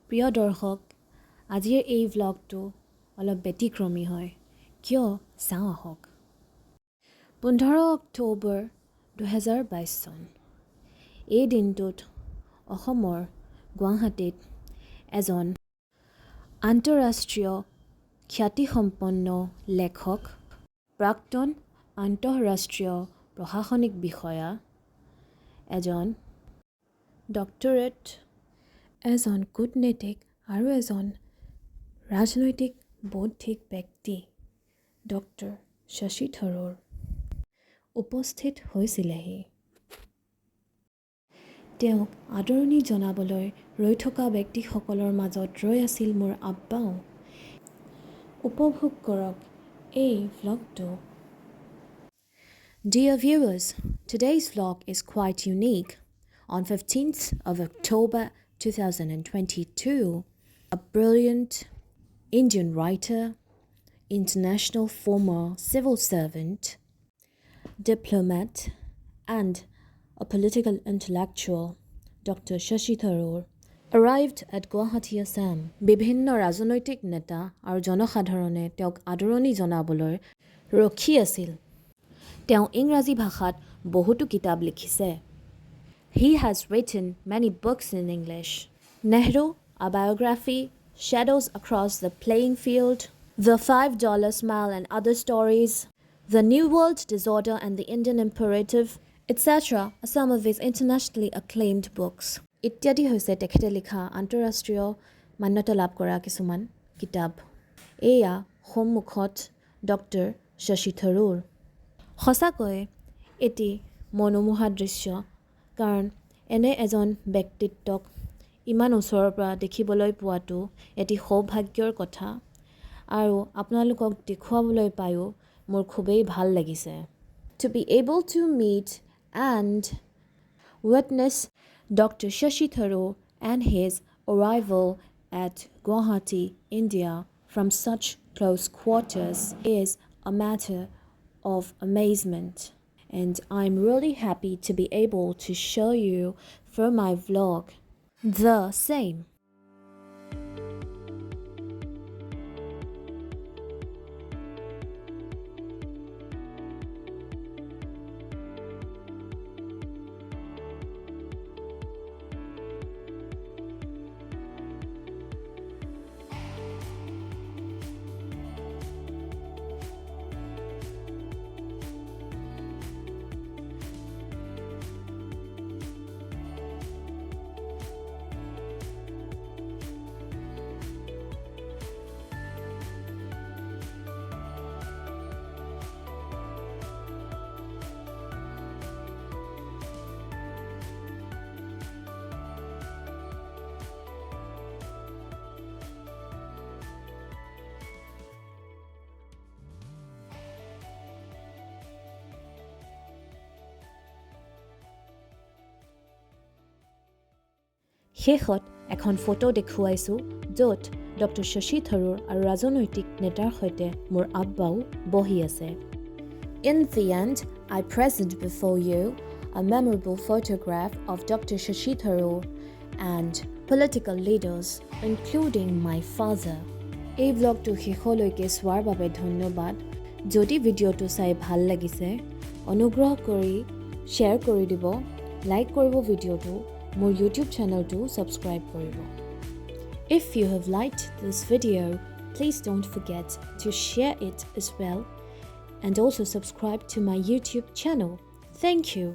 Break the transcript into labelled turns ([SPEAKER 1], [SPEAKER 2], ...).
[SPEAKER 1] প্ৰিয় দৰ্শক, আজিৰ এই ভ্লগটো অলপ ব্যতিক্ৰমী হয়। কিয় চাওঁ আহক। 15 অক্টোবৰ 2022 চন। এই দিনটোত অসমৰ গুৱাহাটীত এজন আন্তঃৰাষ্ট্ৰীয় খ্যাতিসম্পন্ন লেখক, প্ৰাক্তন আন্তঃৰাষ্ট্ৰীয় প্ৰশাসনিক বিষয়া, এজন ডক্টৰেট, এজন কূটনীতিক আৰু এজন ৰাজনৈতিক বৌদ্ধিক ব্যক্তি ডক্টৰ শশী থাৰুৰ উপস্থিত হৈছিলেহি। তেওঁক আদৰণি জনাবলৈ ৰৈ থকা ব্যক্তিসকলৰ মাজত ৰৈ আছিল মোৰ আব্বাও। উপভোগ কৰক এই ভ্লগটো। Dear viewers, today's vlog is quite unique. On 15th of October 2022, a brilliant Indian writer, international former civil servant, diplomat, and a political intellectual, Dr. Shashi Tharoor, arrived at Guwahati Assam. বিভিন্ন ৰাজনৈতিক নেতা আৰু জনসাধাৰণে তেওঁক আদৰণি জনাবলৈ ৰখি আছিল। তেওঁ ইংৰাজী ভাষাত বহুতো কিতাপ লিখিছে। He has written many books in English. Nehru, a biography, Shadows Across the Playing Field, The $5 Smile and Other Stories, The New World Disorder and the Indian Imperative, etc. are some of his internationally acclaimed books. ইত্যাদি হৈছে তেখেতে লিখা আন্তঃৰাষ্ট্ৰীয় মান্যতা লাভ কৰা কিছুমান কিতাপ। এয়া সন্মুখত ডক্টৰ শশী থাৰুৰ। সঁচাকৈ এটি মনোমোহা দৃশ্য, কাৰণ এনে এজন ব্যক্তিত্বক ইমান ওচৰৰ পৰা দেখিবলৈ পোৱাটো এটি সৌভাগ্যৰ কথা, আৰু আপোনালোকক দেখুৱাবলৈ পায়ো মোৰ খুবেই ভাল লাগিছে। To be able to meet and witness Dr. Shashi Tharoor and his arrival at Guwahati, India from such close quarters is a matter of amazement, and I'm really happy to be able to show you for my vlog the same. শেষত এখন photo দেখুৱাইছোঁ য'ত doctor Shashi Tharoor আৰু ৰাজনৈতিক নেতাৰ সৈতে মোৰ আব্বাও বহি আছে। In the end, I present before you a memorable photograph of Dr. Shashi Tharoor and political leaders, including my father. এই ব্লগটো শেষলৈকে চোৱাৰ বাবে ধন্যবাদ। যদি ভিডিঅ'টো চাই ভাল লাগিছে, অনুগ্ৰহ কৰি শ্বেয়াৰ কৰি দিব, লাইক কৰিব ভিডিঅ'টো, মোৰ YouTube চেনেলটো ছাবস্ক্ৰাইব কৰিব। If you have liked this video, please don't forget to share it as well, and also subscribe to my YouTube channel. Thank you.